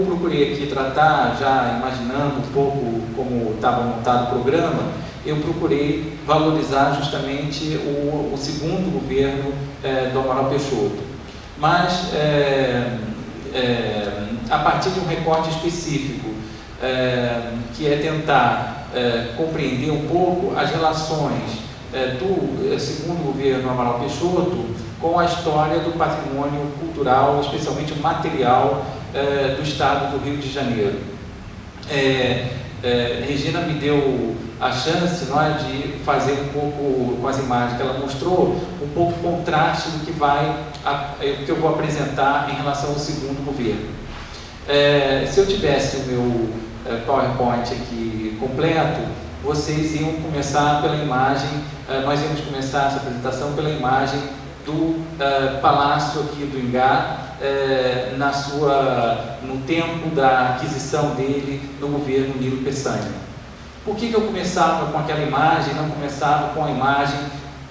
procurei aqui tratar, já imaginando um pouco como estava montado o programa, eu procurei valorizar justamente o segundo governo do Amaral Peixoto. Mas, a partir de um recorte específico, que é tentar compreender um pouco as relações do segundo governo Amaral Peixoto com a história do patrimônio cultural, especialmente o material do estado do Rio de Janeiro. Regina me deu a chance, não é, de fazer um pouco, com as imagens que ela mostrou, um pouco contraste do que eu vou apresentar em relação ao segundo governo. Se eu tivesse o meu PowerPoint aqui completo, vocês iam começar pela imagem, nós íamos começar essa apresentação pela imagem do Palácio aqui do Ingá, no tempo da aquisição dele no governo Nilo Peçanha. Por que eu começava com aquela imagem, não começava com a imagem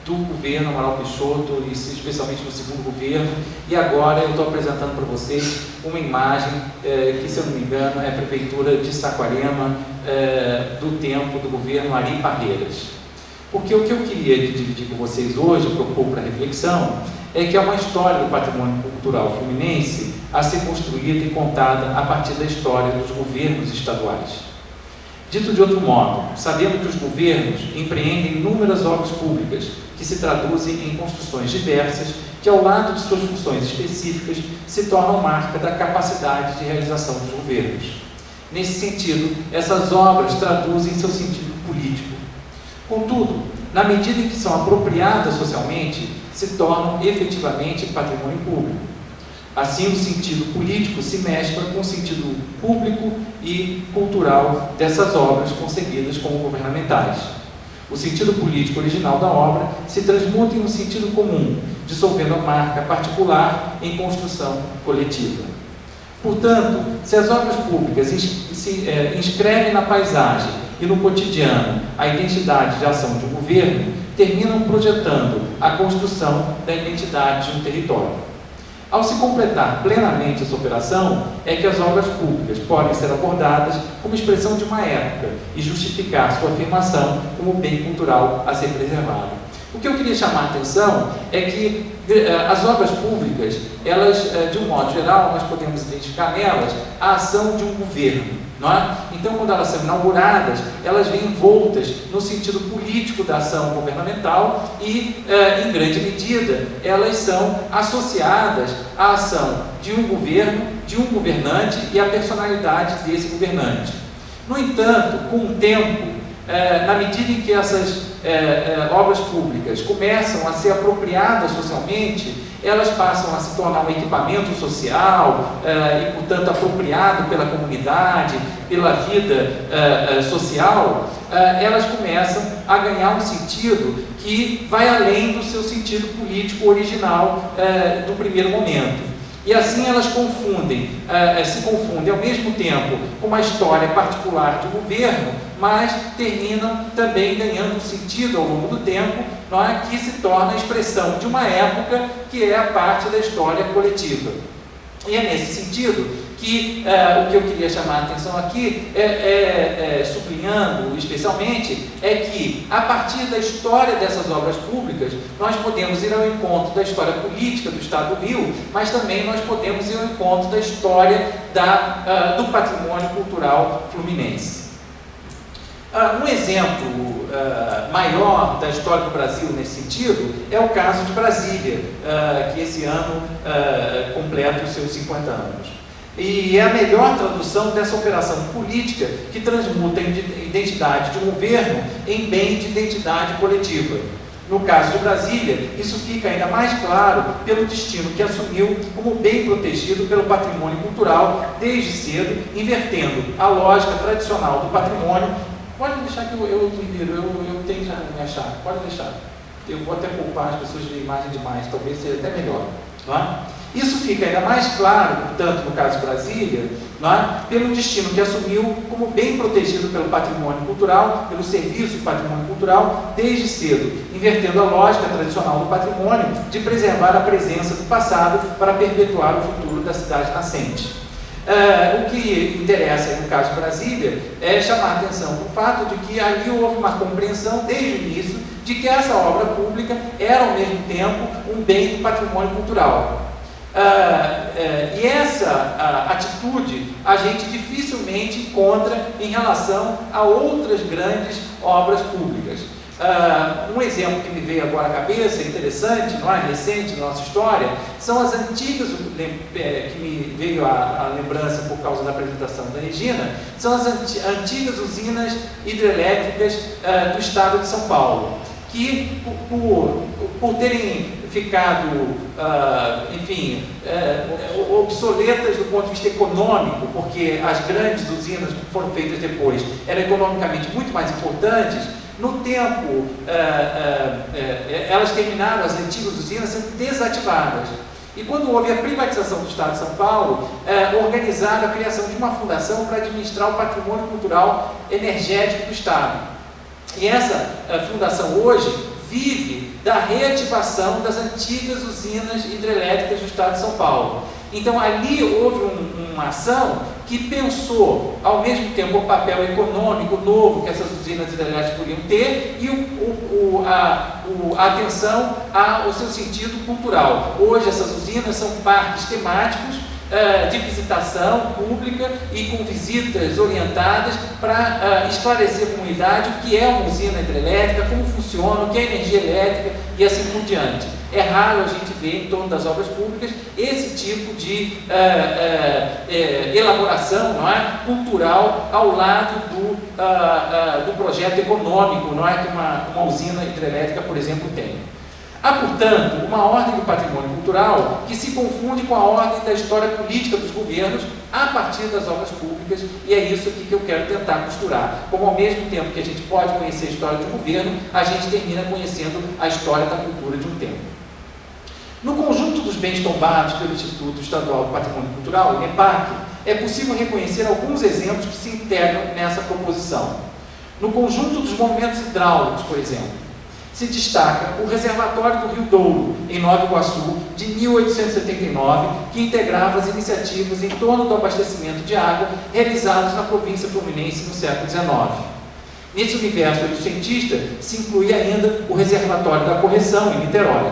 do governo Amaral Peixoto, e especialmente no segundo governo, e agora eu estou apresentando para vocês uma imagem que, se eu não me engano, é a Prefeitura de Saquarema, do tempo do governo Ari Parreiras. Porque o que eu queria dividir com vocês hoje, propor para reflexão, é que é uma história do patrimônio cultural fluminense a ser construída e contada a partir da história dos governos estaduais. Dito de outro modo, sabemos que os governos empreendem inúmeras obras públicas que se traduzem em construções diversas que, ao lado de suas funções específicas, se tornam marca da capacidade de realização dos governos. Nesse sentido, essas obras traduzem seu sentido político. Contudo, na medida em que são apropriadas socialmente, se tornam efetivamente patrimônio público. Assim, o sentido político se mescla com o sentido público e cultural dessas obras concebidas como governamentais. O sentido político original da obra se transmuta em um sentido comum, dissolvendo a marca particular em construção coletiva. Portanto, se as obras públicas inscrevem na paisagem e no cotidiano a identidade de ação de um governo, terminam projetando a construção da identidade de um território. Ao se completar plenamente essa operação, é que as obras públicas podem ser abordadas como expressão de uma época e justificar sua afirmação como bem cultural a ser preservado. O que eu queria chamar a atenção é que as obras públicas, elas, de um modo geral, nós podemos identificar nelas a ação de um governo. Não é? Então, quando elas são inauguradas, elas vêm envoltas no sentido político da ação governamental e, em grande medida, elas são associadas à ação de um governo, de um governante e à personalidade desse governante. No entanto, com o tempo, na medida em que essas obras públicas começam a ser apropriadas socialmente, elas passam a se tornar um equipamento social e, portanto, apropriado pela comunidade, pela vida social, elas começam a ganhar um sentido que vai além do seu sentido político original do primeiro momento. E assim elas se confundem ao mesmo tempo com uma história particular de governo, mas terminam também ganhando um sentido ao longo do tempo, não é? Que se torna a expressão de uma época que é a parte da história coletiva. E é nesse sentido que o que eu queria chamar a atenção aqui, sublinhando especialmente, é que a partir da história dessas obras públicas, nós podemos ir ao encontro da história política do Estado do Rio, mas também nós podemos ir ao encontro da história do patrimônio cultural fluminense. Um exemplo maior da história do Brasil nesse sentido é o caso de Brasília, que esse ano completa os seus 50 anos. E é a melhor tradução dessa operação política que transmuta a identidade de um governo em bem de identidade coletiva. No caso de Brasília, isso fica ainda mais claro pelo destino que assumiu como bem protegido pelo patrimônio cultural desde cedo, invertendo a lógica tradicional do patrimônio. Pode deixar que eu viro, eu tenho que me achar, pode deixar. Eu vou até poupar as pessoas de imagem demais, talvez seja até melhor. Não é? Isso fica ainda mais claro, portanto, no caso de Brasília, não é? Pelo destino que assumiu como bem protegido pelo patrimônio cultural, pelo serviço de patrimônio cultural, desde cedo, invertendo a lógica tradicional do patrimônio de preservar a presença do passado para perpetuar o futuro da cidade nascente. O que interessa no caso de Brasília é chamar a atenção para o fato de que ali houve uma compreensão desde o início de que essa obra pública era ao mesmo tempo um bem do patrimônio cultural. E essa atitude a gente dificilmente encontra em relação a outras grandes obras públicas. Um exemplo que me veio agora à cabeça, interessante, não é? Recente na nossa história, são as antigas, que me veio à lembrança por causa da apresentação da Regina, são as antigas usinas hidrelétricas do estado de São Paulo, que por terem ficado, obsoletas do ponto de vista econômico, porque as grandes usinas que foram feitas depois eram economicamente muito mais importantes, no tempo, elas terminaram, as antigas usinas sendo desativadas. E quando houve a privatização do Estado de São Paulo, organizaram a criação de uma fundação para administrar o patrimônio cultural energético do Estado. E essa fundação hoje vive da reativação das antigas usinas hidrelétricas do Estado de São Paulo. Então ali houve uma ação que pensou ao mesmo tempo o papel econômico novo que essas usinas hidrelétricas podiam ter e a atenção ao seu sentido cultural. Hoje essas usinas são parques temáticos de visitação pública e com visitas orientadas para esclarecer a comunidade o que é uma usina hidrelétrica, como funciona, o que é energia elétrica e assim por diante. É raro a gente ver em torno das obras públicas esse tipo de elaboração, não é, cultural ao lado do projeto econômico, não é, que uma usina hidrelétrica, por exemplo, tem. Há, portanto, uma ordem do patrimônio cultural que se confunde com a ordem da história política dos governos a partir das obras públicas, e é isso aqui que eu quero tentar costurar. Como ao mesmo tempo que a gente pode conhecer a história de um governo, a gente termina conhecendo a história da cultura de um tempo. No conjunto dos bens tombados pelo Instituto Estadual do Patrimônio Cultural, o INEPAC, é possível reconhecer alguns exemplos que se integram nessa proposição. No conjunto dos monumentos hidráulicos, por exemplo, se destaca o reservatório do Rio Douro, em Nova Iguaçu, de 1879, que integrava as iniciativas em torno do abastecimento de água realizadas na província fluminense no século XIX. Nesse universo oitocentista se inclui ainda o reservatório da Correção, em Niterói.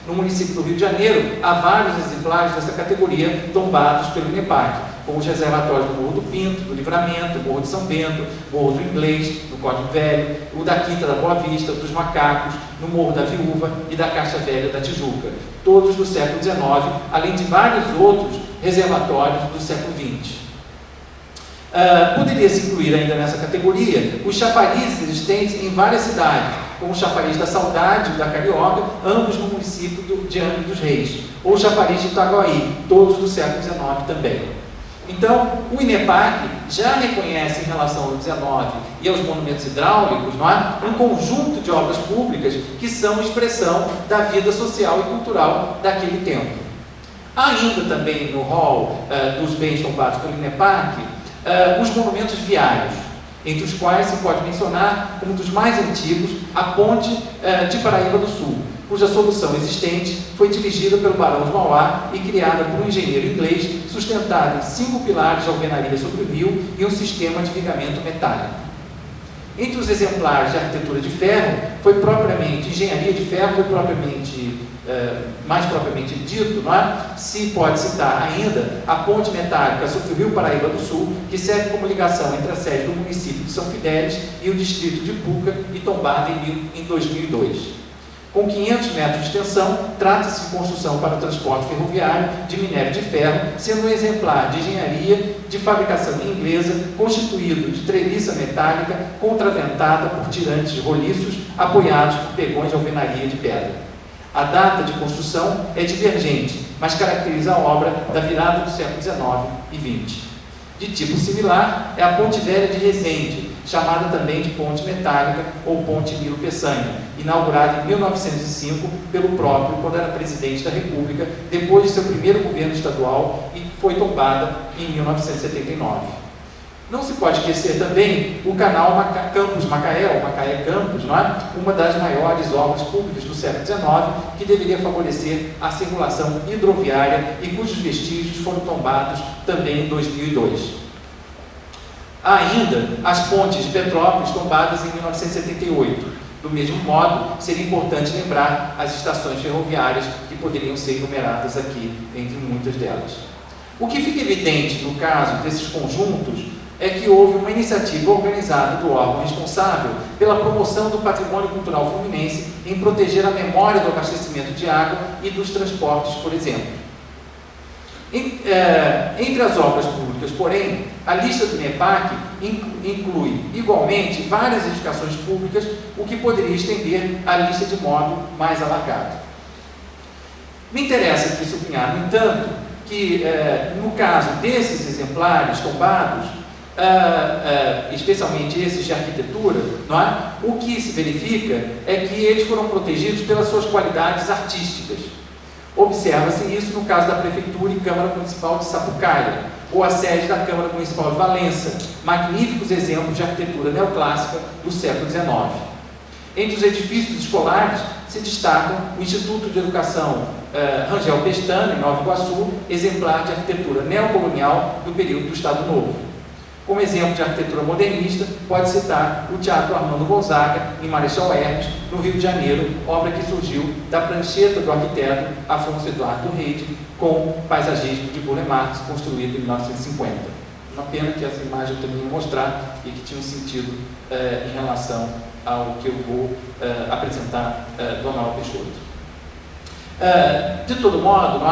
No município do Rio de Janeiro, há vários exemplares dessa categoria tombados pelo INEPAC, como os reservatórios do Morro do Pinto, do Livramento, do Morro de São Bento, Morro do Inglês, do Código Velho, o da Quinta da Boa Vista, dos Macacos, no Morro da Viúva e da Caixa Velha da Tijuca, todos do século XIX, além de vários outros reservatórios do século XX. Poderia-se incluir ainda nessa categoria os chafarizes existentes em várias cidades, como o chafariz da Saudade e da Carioca, ambos no município de Angra dos Reis, ou o chafariz de Itaguaí, todos do século XIX também. Então, o INEPAC já reconhece em relação ao XIX e aos monumentos hidráulicos, não é, um conjunto de obras públicas que são expressão da vida social e cultural daquele tempo. Há ainda também no rol dos bens tombados pelo INEPAC os monumentos viários, entre os quais se pode mencionar um dos mais antigos, a Ponte de Paraíba do Sul, cuja solução existente foi dirigida pelo Barão de Mauá e criada por um engenheiro inglês, sustentada em 5 pilares de alvenaria sobre o rio e um sistema de vigamento metálico. Entre os exemplares de arquitetura de ferro, engenharia de ferro foi mais propriamente dito, não é? Se pode citar ainda a ponte metálica sobre o rio Paraíba do Sul, que serve como ligação entre a sede do município de São Fidélis e o distrito de Puca, e tombada em 2002. Com 500 metros de extensão, trata-se de construção para o transporte ferroviário de minério de ferro, sendo um exemplar de engenharia de fabricação inglesa, constituído de treliça metálica contraventada por tirantes roliços, apoiados por pegões de alvenaria de pedra. A data de construção é divergente, mas caracteriza a obra da virada do século XIX e XX. De tipo similar é a Ponte Velha de Resende, chamada também de Ponte Metálica ou Ponte Nilo Peçanha, inaugurada em 1905 pelo próprio quando era presidente da República, depois de seu primeiro governo estadual, e foi tombada em 1979. Não se pode esquecer também o canal Campos Macaé, ou Macaé Campos, não é? Uma das maiores obras públicas do século XIX, que deveria favorecer a circulação hidroviária e cujos vestígios foram tombados também em 2002. Ainda as pontes de Petrópolis, tombadas em 1978. Do mesmo modo, seria importante lembrar as estações ferroviárias que poderiam ser enumeradas aqui, entre muitas delas. O que fica evidente no caso desses conjuntos é que houve uma iniciativa organizada do órgão responsável pela promoção do patrimônio cultural fluminense em proteger a memória do abastecimento de água e dos transportes, por exemplo. Entre as obras públicas, porém, a lista do INEPAC inclui igualmente várias edificações públicas, o que poderia estender a lista de modo mais alargado. Me interessa aqui sublinhar, no entanto, que no caso desses exemplares tombados, especialmente esses de arquitetura, não é? O que se verifica é que eles foram protegidos pelas suas qualidades artísticas. Observa-se isso no caso da Prefeitura e Câmara Municipal de Sapucaia, ou a sede da Câmara Municipal de Valença, magníficos exemplos de arquitetura neoclássica do século XIX. Entre os edifícios escolares se destacam o Instituto de Educação Rangel Pestana, em Nova Iguaçu, exemplar de arquitetura neocolonial do período do Estado Novo. Como exemplo de arquitetura modernista, pode citar o Teatro Armando Gonzaga, em Marechal Hermes, no Rio de Janeiro, obra que surgiu da prancheta do arquiteto Afonso Eduardo Reide, com paisagismo de Burle Marx, construído em 1950. Uma pena que essa imagem eu também ia mostrar e que tinha um sentido em relação ao que eu vou apresentar do Amaral Peixoto. De todo modo,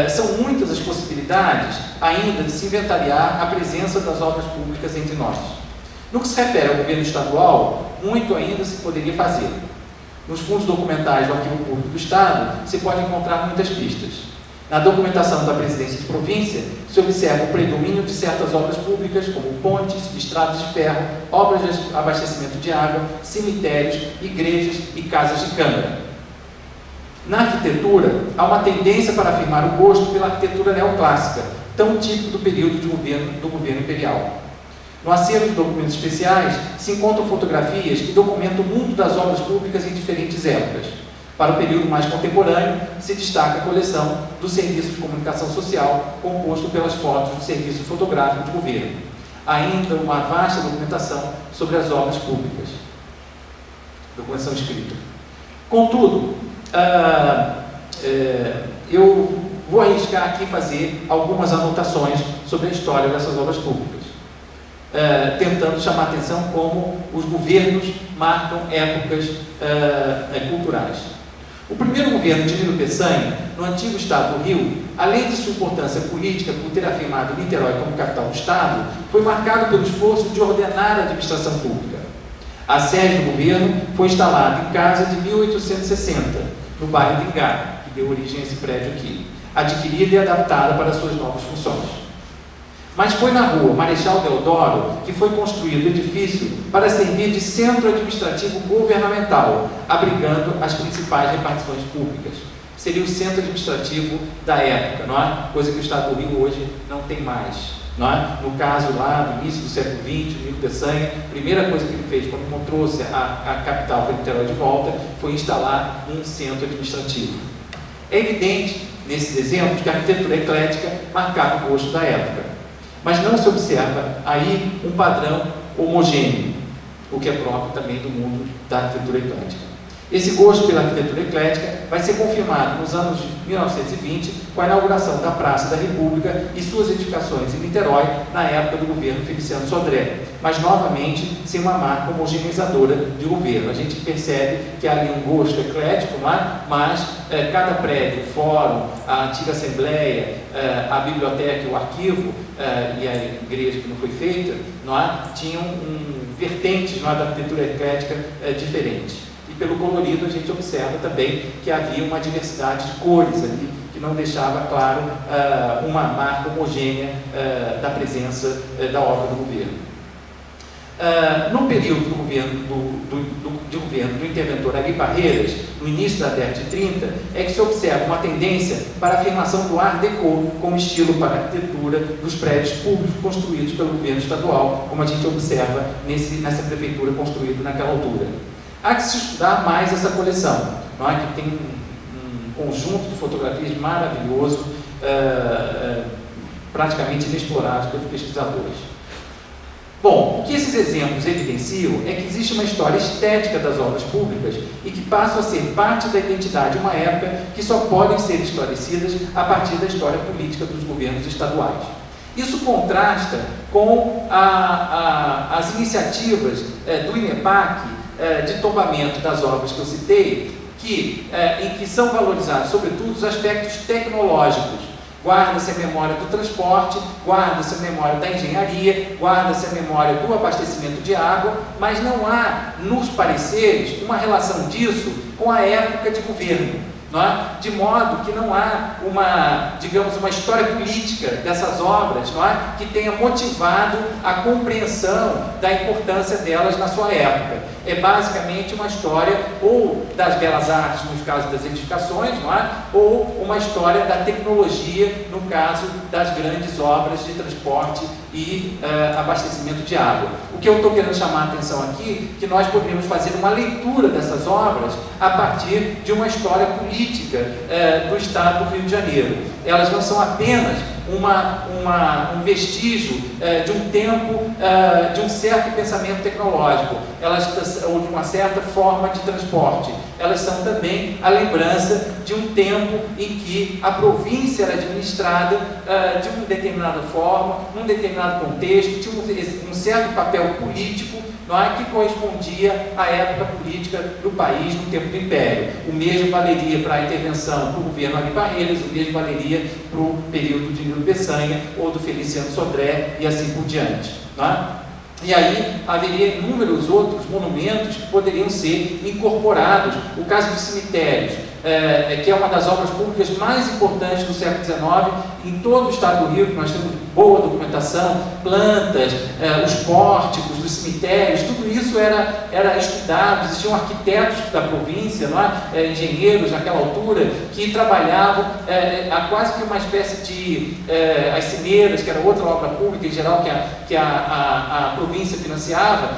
são muitas as possibilidades ainda de se inventariar a presença das obras públicas entre nós. No que se refere ao governo estadual, muito ainda se poderia fazer. Nos fundos documentais do Arquivo Público do Estado, se pode encontrar muitas pistas. Na documentação da Presidência de Província, se observa o predomínio de certas obras públicas, como pontes, estradas de ferro, obras de abastecimento de água, cemitérios, igrejas e casas de câmara. Na arquitetura, há uma tendência para afirmar o gosto pela arquitetura neoclássica, tão típico do período do governo imperial. No acervo de documentos especiais, se encontram fotografias que documentam o mundo das obras públicas em diferentes épocas. Para o período mais contemporâneo, se destaca a coleção do Serviço de Comunicação Social, composto pelas fotos do Serviço Fotográfico de Governo. Há ainda uma vasta documentação sobre as obras públicas. Documentação escrita. Contudo, eu vou arriscar aqui fazer algumas anotações sobre a história dessas obras públicas, tentando chamar a atenção como os governos marcam épocas culturais. O primeiro governo de Nilo Peçanha, no antigo estado do Rio, além de sua importância política por ter afirmado Niterói como capital do estado, foi marcado pelo esforço de ordenar a administração pública. A sede do governo foi instalada em casa de 1860, no bairro de Ingá, que deu origem a esse prédio aqui, adquirida e adaptada para suas novas funções. Mas foi na rua Marechal Deodoro que foi construído o edifício para servir de centro administrativo governamental, abrigando as principais repartições públicas. Seria o centro administrativo da época, não é? Coisa que o Estado do Rio hoje não tem mais. Não é? No caso lá do início do século XX, o Nilo Peçanha, a primeira coisa que ele fez quando trouxe a capital para Niterói de volta foi instalar um centro administrativo. É evidente, nesses exemplos, que a arquitetura eclética marcava o gosto da época, mas não se observa aí um padrão homogêneo, o que é próprio também do mundo da arquitetura eclética. Esse gosto pela arquitetura eclética vai ser confirmado nos anos de 1920 com a inauguração da Praça da República e suas edificações em Niterói na época do governo Feliciano Sodré, mas novamente sem uma marca homogeneizadora de governo. A gente percebe que há ali um gosto eclético, mas cada prédio, o fórum, a antiga assembleia, a biblioteca, o arquivo e a igreja que não foi feita, tinham vertentes da arquitetura eclética diferentes. Pelo colorido, a gente observa também que havia uma diversidade de cores ali, que não deixava claro uma marca homogênea da presença da obra do governo. No período do governo do interventor Ari Barreiras, no início da década de 30, é que se observa uma tendência para a afirmação do Art Deco como estilo para a arquitetura dos prédios públicos construídos pelo governo estadual, como a gente observa nessa prefeitura construída naquela altura. Há que se estudar mais essa coleção, não é? Que tem um conjunto de fotografias maravilhoso, praticamente inexplorados pelos pesquisadores. Bom, o que esses exemplos evidenciam é que existe uma história estética das obras públicas e que passam a ser parte da identidade de uma época que só podem ser esclarecidas a partir da história política dos governos estaduais. Isso contrasta com as iniciativas do INEPAC de tombamento das obras que eu citei, em que são valorizados, sobretudo, os aspectos tecnológicos. Guarda-se a memória do transporte, guarda-se a memória da engenharia, guarda-se a memória do abastecimento de água, mas não há, nos pareceres, uma relação disso com a época de governo. Não é? De modo que não há uma história política dessas obras, não é? Que tenha motivado a compreensão da importância delas na sua época. É basicamente uma história ou das belas artes, no caso das edificações, não é? Ou uma história da tecnologia, no caso das grandes obras de transporte e abastecimento de água. O que eu estou querendo chamar a atenção aqui, que nós poderíamos fazer uma leitura dessas obras a partir de uma história política do Estado do Rio de Janeiro. Elas não são apenas um vestígio de um tempo, de um certo pensamento tecnológico, ou de uma certa forma de transporte. Elas são também a lembrança de um tempo em que a província era administrada de uma determinada forma, num determinado contexto, tinha um certo papel político, não é, que correspondia à época política do país no tempo do Império. O mesmo valeria para a intervenção do governo Ari Barreiras, o mesmo valeria para o período de Nilo Peçanha ou do Feliciano Sodré e assim por diante. Não é? E aí haveria inúmeros outros monumentos que poderiam ser incorporados. O caso dos cemitérios, que é uma das obras públicas mais importantes do século XIX, em todo o estado do Rio, que nós temos boa documentação, plantas, os pórticos dos cemitérios, tudo isso era estudado. Existiam arquitetos da província, não é? Engenheiros naquela altura, que trabalhavam a quase que uma espécie de as cineiras, que era outra obra pública em geral que a província financiava.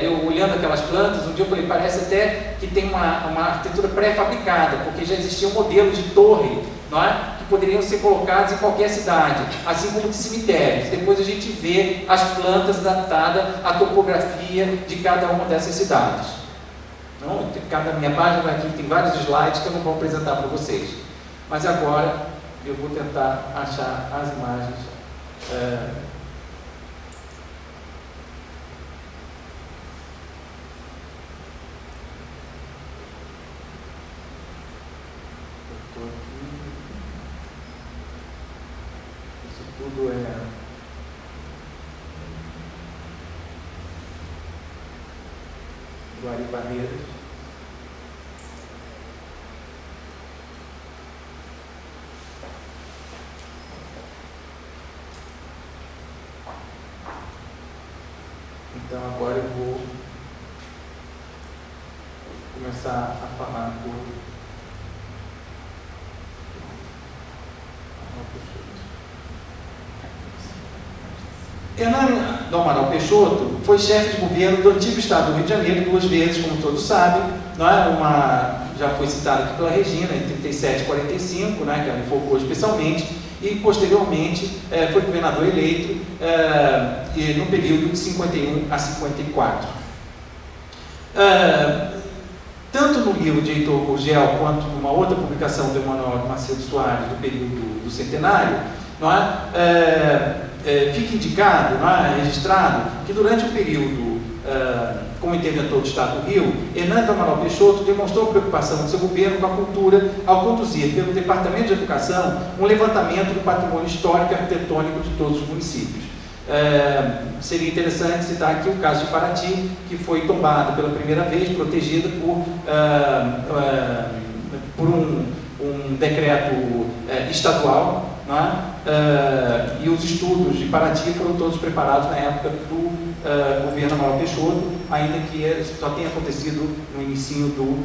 Eu olhando aquelas plantas, um dia eu falei, parece até que tem uma arquitetura pré-fabricada, porque já existiam modelos de torre, não é? Que poderiam ser colocados em qualquer cidade, assim como de cemitérios. Depois a gente vê as plantas adaptadas à topografia de cada uma dessas cidades. Então, minha página aqui tem vários slides que eu não vou apresentar para vocês. Mas agora eu vou tentar achar as imagens. Tudo do Ari Barreiras. Então agora eu vou começar a falar por Hernani do Amaral Peixoto foi chefe de governo do antigo estado do Rio de Janeiro 2 vezes, como todos sabem, não é? Já foi citado aqui pela Regina, em 37 e 45, né, que ela enfocou especialmente, e posteriormente foi governador eleito no período de 51 a 54. Tanto no livro de Heitor Gurgel quanto numa outra publicação do Emanuel Macedo Soares do período do centenário, não é? Fica indicado, não é? Registrado, que durante o período como interventor do Estado do Rio, Hernani do Amaral Peixoto demonstrou preocupação do seu governo com a cultura ao conduzir pelo Departamento de Educação um levantamento do patrimônio histórico e arquitetônico de todos os municípios. Seria interessante citar aqui o caso de Paraty, que foi tombado pela primeira vez, protegida por um decreto estadual, não é? E os estudos de Paraty foram todos preparados na época do governo Amaral Peixoto, ainda que só tenha acontecido no início do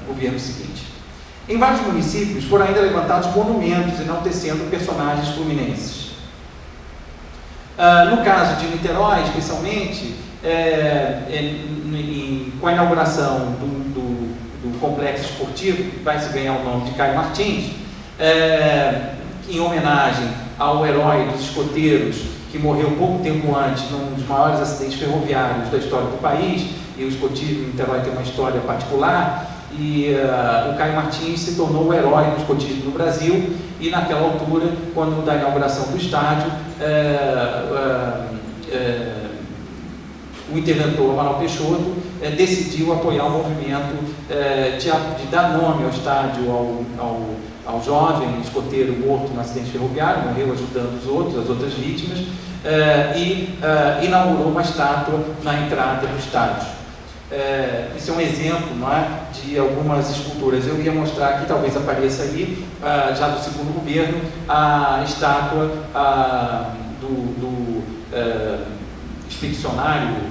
governo seguinte. Em vários municípios foram ainda levantados monumentos enaltecendo personagens fluminenses. No caso de Niterói, especialmente, com a inauguração do complexo esportivo, que vai se ganhar o nome de Caio Martins, em homenagem ao herói dos escoteiros, que morreu pouco tempo antes num dos maiores acidentes ferroviários da história do país, e o escotismo em Niterói tem uma história particular, e o Caio Martins se tornou o herói do escotismo no Brasil, e naquela altura, quando da inauguração do estádio, o interventor Amaral Peixoto decidiu apoiar o movimento de dar nome ao estádio ao jovem escoteiro morto no acidente ferroviário, morreu ajudando as outras vítimas, e inaugurou uma estátua na entrada do estádio. Isso é um exemplo, não é, de algumas esculturas. Eu ia mostrar aqui, talvez apareça aí, já do segundo governo, a estátua do expedicionário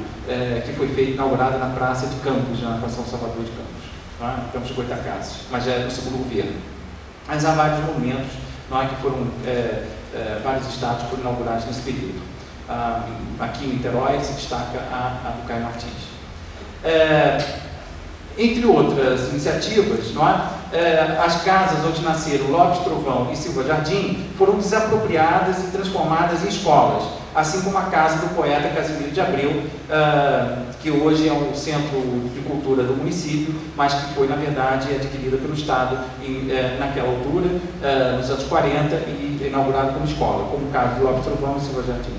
que foi inaugurada na Praça de Campos, na Praça São Salvador de Campos, não é? Campos de Goitacazes, mas já é do segundo governo. Mas há vários monumentos, não é, que foram, vários estátuas foram inaugurados nesse período. Aqui em Niterói se destaca a do Caio Martins. Entre outras iniciativas, não é? As casas onde nasceram Lopes Trovão e Silva Jardim foram desapropriadas e transformadas em escolas, assim como a casa do poeta Casimiro de Abreu, que hoje é um centro de cultura do município, mas que foi, na verdade, adquirida pelo Estado naquela altura, nos anos 40, e inaugurado como escola, como o caso de Lopes Trovão e Silva Jardim.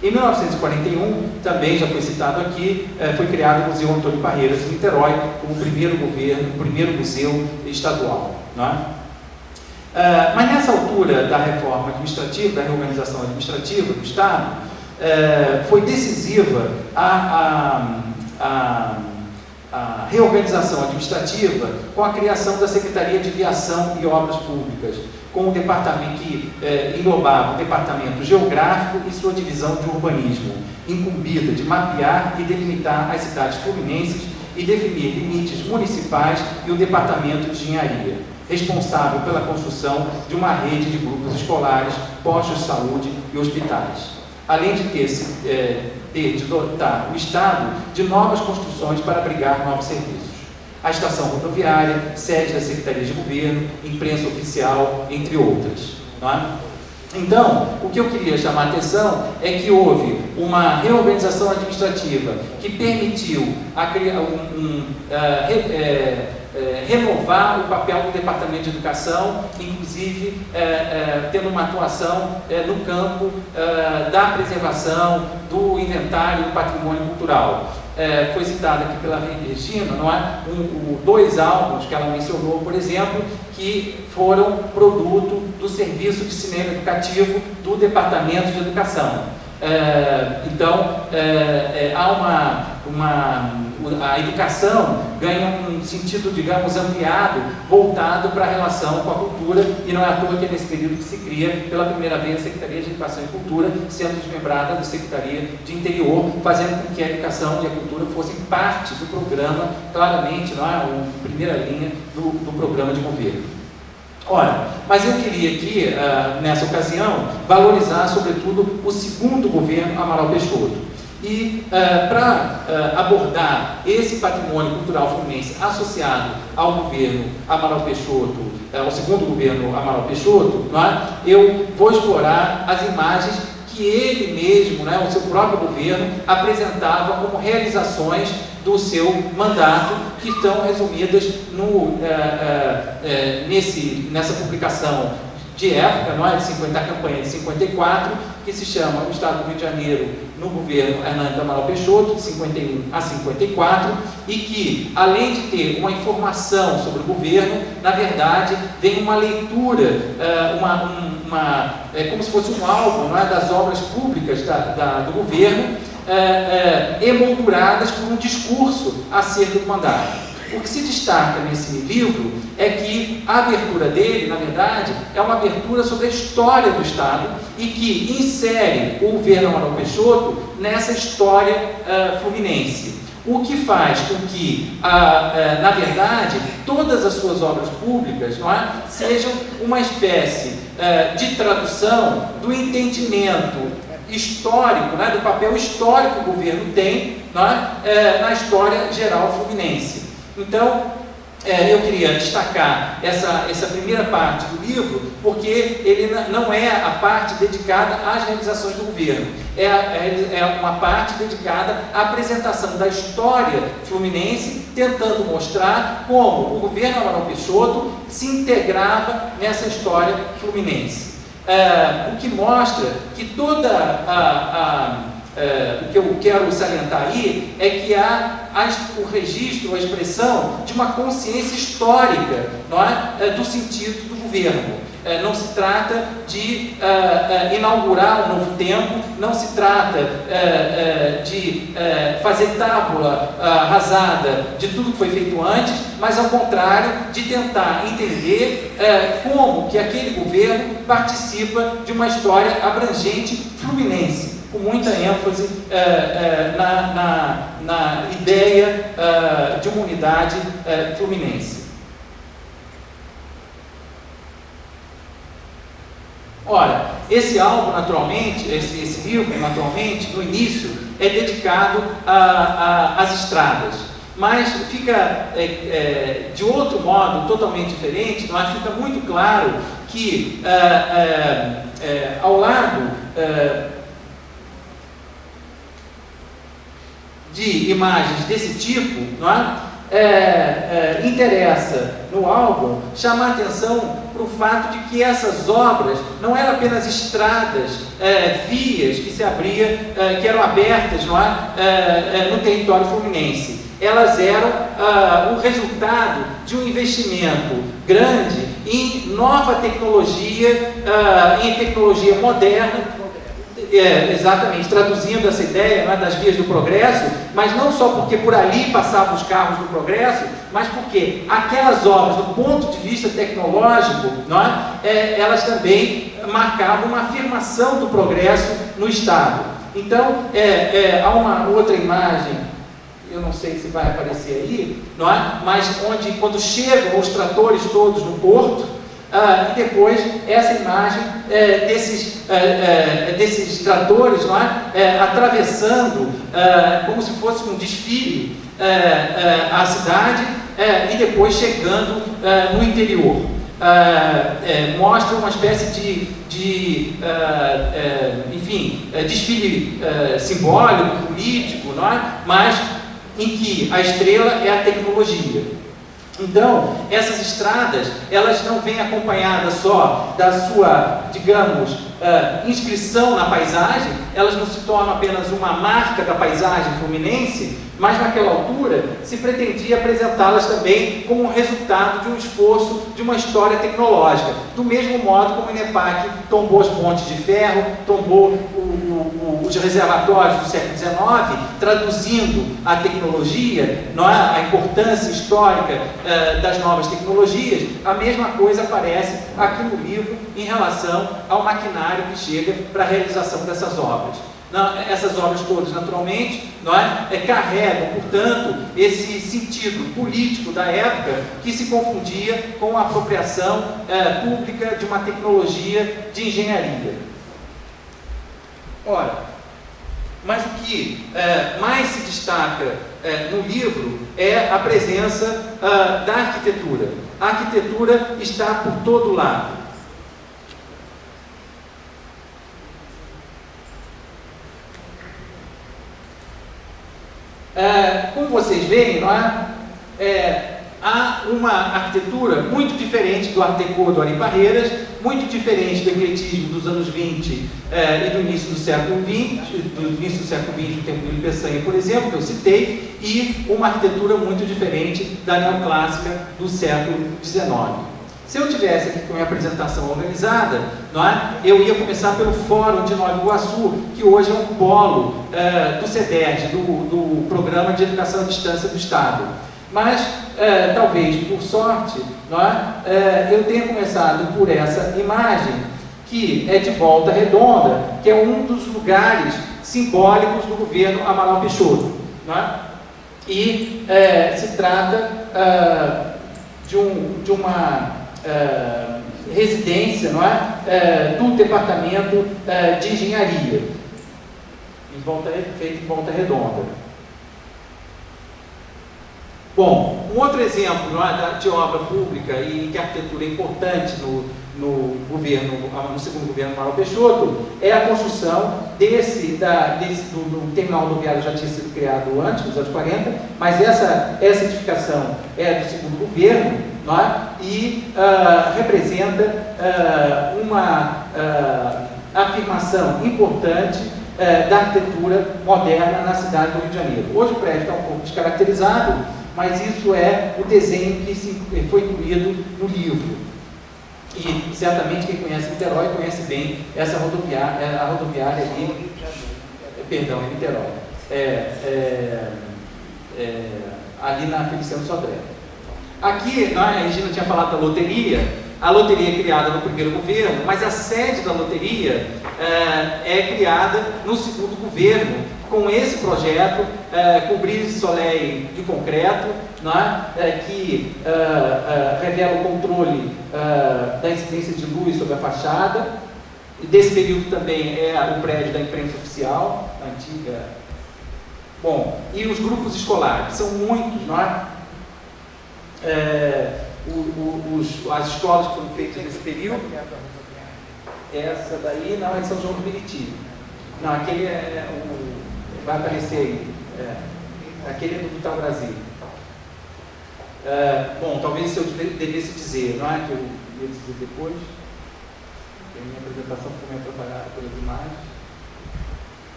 Em 1941, também já foi citado aqui, foi criado o Museu Antônio Parreiras em Niterói, como o primeiro museu estadual. Não é? Mas nessa altura da reforma administrativa, da reorganização administrativa do Estado, foi decisiva a reorganização administrativa com a criação da Secretaria de Viação e Obras Públicas, com o departamento que englobava o departamento geográfico e sua divisão de urbanismo, incumbida de mapear e delimitar as cidades fluminenses e definir limites municipais, e o departamento de engenharia, responsável pela construção de uma rede de grupos escolares, postos de saúde e hospitais, além de de dotar o Estado de novas construções para abrigar novos serviços. A estação rodoviária, sede da Secretaria de Governo, imprensa oficial, entre outras. Não é? Então, o que eu queria chamar a atenção é que houve uma reorganização administrativa que permitiu renovar o papel do Departamento de Educação, inclusive tendo uma atuação no campo da preservação do inventário do patrimônio cultural. Foi citada aqui pela Regina, não é? Dois álbuns que ela mencionou, por exemplo, que foram produto do Serviço de Cinema Educativo do Departamento de Educação. Então, a educação ganha um sentido, digamos, ampliado, voltado para a relação com a cultura, e não é à toa que é nesse período que se cria pela primeira vez a Secretaria de Educação e Cultura, sendo desmembrada da Secretaria de Interior, fazendo com que a educação e a cultura fossem parte do programa, claramente, não é, primeira linha do programa de governo. Ora, mas eu queria aqui, nessa ocasião, valorizar, sobretudo, o segundo governo Amaral Peixoto. E para abordar esse patrimônio cultural fluminense associado ao governo Amaral Peixoto, ao segundo governo Amaral Peixoto, não é? Eu vou explorar as imagens que ele mesmo, né, o seu próprio governo, apresentava como realizações do seu mandato, que estão resumidas nessa publicação de época, não é? Da campanha de 54, que se chama O Estado do Rio de Janeiro no governo Hernando Amaral Peixoto, de 51 a 54, e que, além de ter uma informação sobre o governo, na verdade, vem uma leitura, como se fosse um álbum, não é? Das obras públicas do governo, emolduradas por um discurso acerca do mandato. O que se destaca nesse livro é que a abertura dele, na verdade, é uma abertura sobre a história do Estado e que insere o governo Amaral Peixoto nessa história fluminense. O que faz com que, na verdade, todas as suas obras públicas, não é, sejam uma espécie de tradução do entendimento histórico, né, do papel histórico que o governo tem, não é, na história geral fluminense. Então, eu queria destacar essa primeira parte do livro, porque ele não é a parte dedicada às realizações do governo, é uma parte dedicada à apresentação da história fluminense, tentando mostrar como o governo Amaral Peixoto se integrava nessa história fluminense. O que mostra que o que eu quero salientar aí é que há o registro, a expressão de uma consciência histórica, não é, do sentido do governo. Não se trata de inaugurar um novo tempo, não se trata de fazer tábula rasada de tudo que foi feito antes, mas ao contrário, de tentar entender como que aquele governo participa de uma história abrangente fluminense, com muita ênfase na ideia de uma unidade fluminense. Ora, esse álbum, naturalmente, esse livro, naturalmente, no início, é dedicado às estradas, mas fica, de outro modo, totalmente diferente, mas fica muito claro que, ao lado de imagens desse tipo, não é? Interessa no álbum chamar a atenção para o fato de que essas obras não eram apenas estradas, vias que se que eram abertas, não é? No território fluminense. Elas eram o resultado de um investimento grande em nova tecnologia, em tecnologia moderna. Exatamente, traduzindo essa ideia, não é, das vias do progresso, mas não só porque por ali passavam os carros do progresso, mas porque aquelas obras, do ponto de vista tecnológico, não é, elas também marcavam uma afirmação do progresso no Estado. Então, há uma outra imagem, eu não sei se vai aparecer aí, não é? Mas quando chegam os tratores todos no porto, e depois essa imagem desses tratores, não é? Atravessando como se fosse um desfile a cidade e depois chegando no interior. Mostra uma espécie de desfile simbólico, político, não é? Mas em que a estrela é a tecnologia. Então, essas estradas, elas não vêm acompanhadas só da sua, digamos, inscrição na paisagem, elas não se tornam apenas uma marca da paisagem fluminense, mas naquela altura se pretendia apresentá-las também como um resultado de um esforço de uma história tecnológica, do mesmo modo como o INEPAC tombou as pontes de ferro, tombou os reservatórios do século XIX, traduzindo a tecnologia, não é? A importância histórica das novas tecnologias. A mesma coisa aparece aqui no livro em relação ao maquinário que chega para a realização dessas obras. Essas obras todas, naturalmente, não é? Carregam, portanto, esse sentido político da época que se confundia com a apropriação pública de uma tecnologia de engenharia. Ora, mas o que mais se destaca no livro é a presença da arquitetura. A arquitetura está por todo lado. Como vocês veem, não é? Há uma arquitetura muito diferente do Art Deco do Ari Barreiras, muito diferente do ecletismo dos anos 20 e do início do século XX, do tempo do Peçanha, por exemplo, que eu citei, e uma arquitetura muito diferente da neoclássica do século XIX. Se eu tivesse aqui com a minha apresentação organizada, não é? Eu ia começar pelo Fórum de Nova Iguaçu, que hoje é um polo do CEDERJ, do Programa de Educação à Distância do Estado. Mas, talvez por sorte, não é? Eu tenha começado por essa imagem, que é de Volta Redonda, que é um dos lugares simbólicos do governo Amaral Peixoto. Não é? E se trata de uma residência, não é? Do Departamento de Engenharia, feito em Volta Redonda. Bom, um outro exemplo, não é, de obra pública e de arquitetura importante no segundo governo Amaral Peixoto é a construção do terminal rodoviário. Já tinha sido criado antes, nos anos 40, mas essa edificação é do segundo governo, não é? E representa uma afirmação importante da arquitetura moderna na cidade do Rio de Janeiro. Hoje o prédio está um pouco descaracterizado, mas isso é o desenho que foi incluído no livro. E certamente quem conhece Niterói conhece bem essa rodoviária, a rodoviária ali, perdão, em Niterói, ali na Feliciano Sodré. Aqui, a Regina tinha falado da loteria. A loteria é criada no primeiro governo, mas a sede da loteria é criada no segundo governo, com esse projeto, com brise soleil de concreto, não é? Que revela o controle da incidência de luz sobre a fachada. E desse período também é o prédio da imprensa oficial, a antiga. Bom, e os grupos escolares, são muitos, não é? As escolas que foram feitas nesse período. Essa daí não é São João do Meriti. Não, aquele vai aparecer aí. Aquele é do Vital Brasil. Bom, talvez eu devesse dizer, não é? Que eu ia dizer depois. A minha apresentação ficou meio atrapalhada pelas imagens.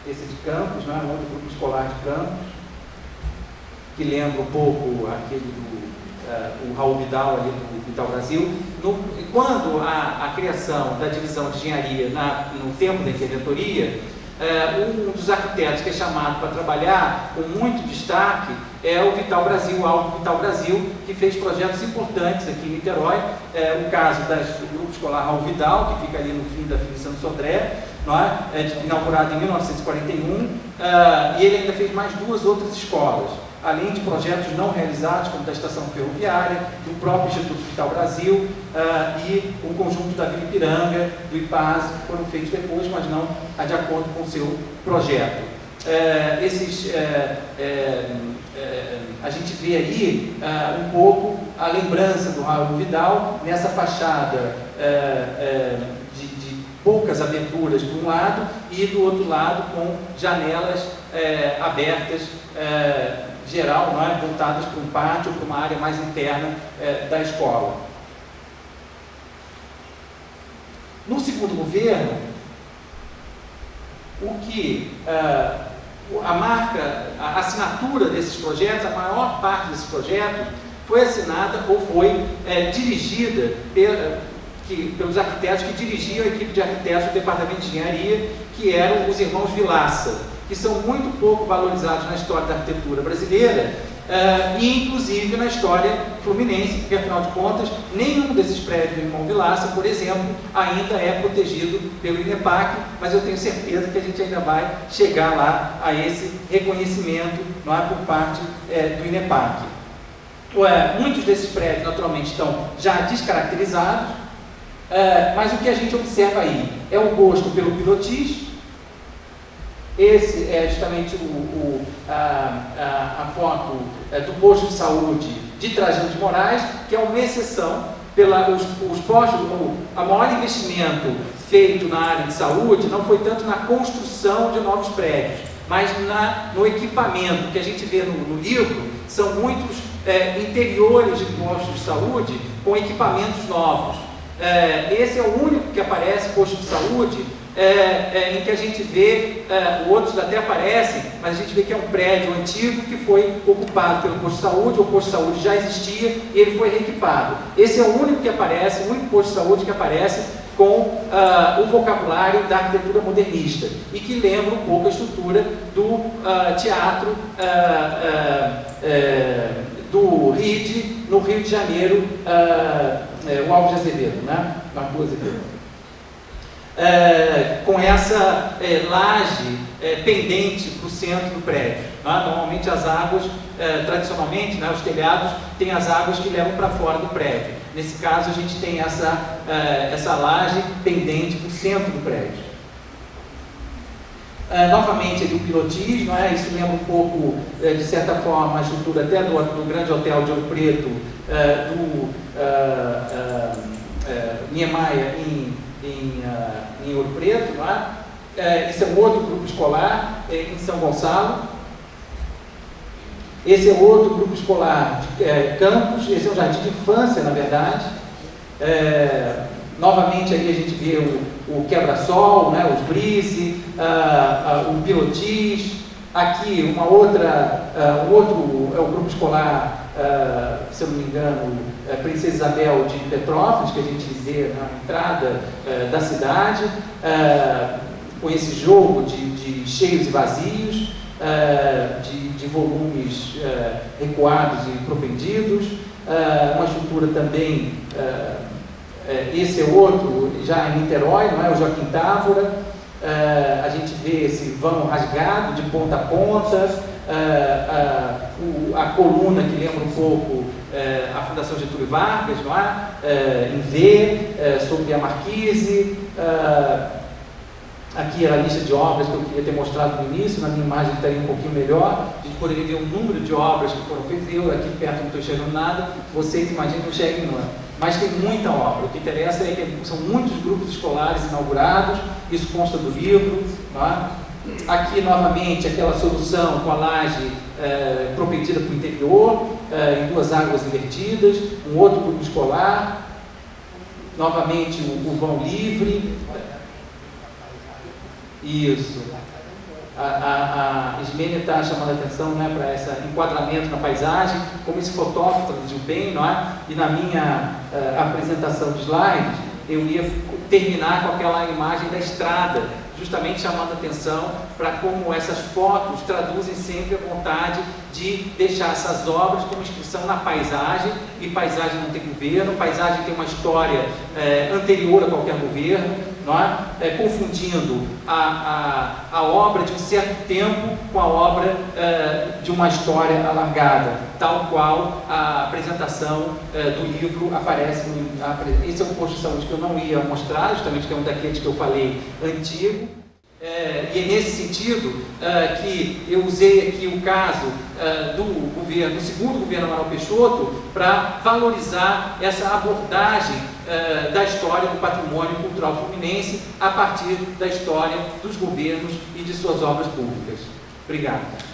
Esse é de Campos, não é? Um outro grupo escolar de Campos, que lembra um pouco aquele o Raul Vidal ali do Vital Brasil. Quando a criação da divisão de engenharia no tempo da interventoria, um dos arquitetos que é chamado para trabalhar com muito destaque é o Vital Brasil, Alvo Vital Brasil, que fez projetos importantes aqui em Niterói. O caso do grupo escolar Raul Vidal, que fica ali no fim da Feliciano Sodré, não é? Inaugurado em 1941, e ele ainda fez mais duas outras escolas, além de projetos não realizados, como da estação ferroviária, do próprio Instituto Vital Brasil e o conjunto da Vila Ipiranga, do IPAS, que foram feitos depois, mas não de acordo com o seu projeto. A gente vê aí um pouco a lembrança do Raul Vidal nessa fachada de poucas aberturas por um lado e do outro lado com janelas abertas, geral, não é? Voltadas para um pátio ou para uma área mais interna da escola. No segundo governo, a assinatura desses projetos, a maior parte desses projetos foi assinada ou foi dirigida pelos arquitetos que dirigiam a equipe de arquitetos do Departamento de Engenharia, que eram os irmãos Vilaça, que são muito pouco valorizados na história da arquitetura brasileira e inclusive na história fluminense, porque afinal de contas nenhum desses prédios do irmão Vilaça, por exemplo, ainda é protegido pelo INEPAC, mas eu tenho certeza que a gente ainda vai chegar lá a esse reconhecimento, não é, por parte do INEPAC. Muitos desses prédios naturalmente estão já descaracterizados, mas o que a gente observa aí é o gosto pelo pilotis. Esse é justamente a foto do posto de saúde de Trajano de Moraes, que é uma exceção. Os postos, o maior investimento feito na área de saúde não foi tanto na construção de novos prédios, mas no equipamento. Que a gente vê no livro são muitos interiores de postos de saúde com equipamentos novos. Esse é o único que aparece, posto de saúde, em que a gente vê, outros até aparecem, mas a gente vê que é um prédio antigo que foi ocupado pelo posto de saúde. O posto de saúde já existia e ele foi reequipado. Esse é o único que aparece, o único posto de saúde que aparece com o vocabulário da arquitetura modernista e que lembra um pouco a estrutura do teatro no Rio de Janeiro, o Alves de Azevedo, né? Na Rua Azevedo. Com essa laje pendente para o centro do prédio. Né? Normalmente as águas, tradicionalmente, né, os telhados têm as águas que levam para fora do prédio. Nesse caso a gente tem essa laje pendente para o centro do prédio. Novamente ali o pilotismo, isso lembra um pouco, de certa forma, a estrutura até do grande hotel de Ouro Preto, do Niemeyer em Ouro Preto. Não é? Esse é um outro grupo escolar em São Gonçalo. Esse é outro grupo escolar de Campos. Esse é um jardim de infância, na verdade. Novamente aí a gente vê o quebra-sol, né, os brise, o pilotis. Aqui um outro é o grupo escolar, se eu não me engano, Princesa Isabel de Petrópolis, que a gente vê na entrada da cidade, com esse jogo de cheios e vazios, de volumes recuados e propendidos, uma estrutura também. Esse é outro, já em Niterói, não é? O Joaquim Távora. A gente vê esse vão rasgado de ponta a ponta, a coluna que lembra um pouco a Fundação Getúlio Vargas, não é? Em V, sobre a Marquise. Aqui era a lista de obras que eu queria ter mostrado no início, na minha imagem estaria um pouquinho melhor. A gente poderia ver o número de obras que foram feitas. Eu aqui perto não estou enxergando nada, vocês imaginam que eu enxerguem não. Mas tem muita obra. O que interessa é que são muitos grupos escolares inaugurados, isso consta do livro. Tá? Aqui, novamente, aquela solução com a laje propendida para o interior, em duas águas invertidas, um outro grupo escolar, novamente o vão livre. Isso. A Ismênia está chamando a atenção, né, para esse enquadramento na paisagem, como esse fotógrafo traduziu bem, não é? E na minha apresentação de slides, eu ia terminar com aquela imagem da estrada, justamente chamando a atenção para como essas fotos traduzem sempre a vontade de deixar essas obras como inscrição na paisagem, e paisagem não tem governo, paisagem tem uma história anterior a qualquer governo, não é? Confundindo a obra de um certo tempo com a obra de uma história alargada, tal qual a apresentação do livro aparece. Esse é uma construção que eu não ia mostrar, justamente que é um daqueles que eu falei antigo. E é nesse sentido que eu usei aqui o caso do segundo governo Amaral Peixoto para valorizar essa abordagem da história do patrimônio cultural fluminense a partir da história dos governos e de suas obras públicas. Obrigado.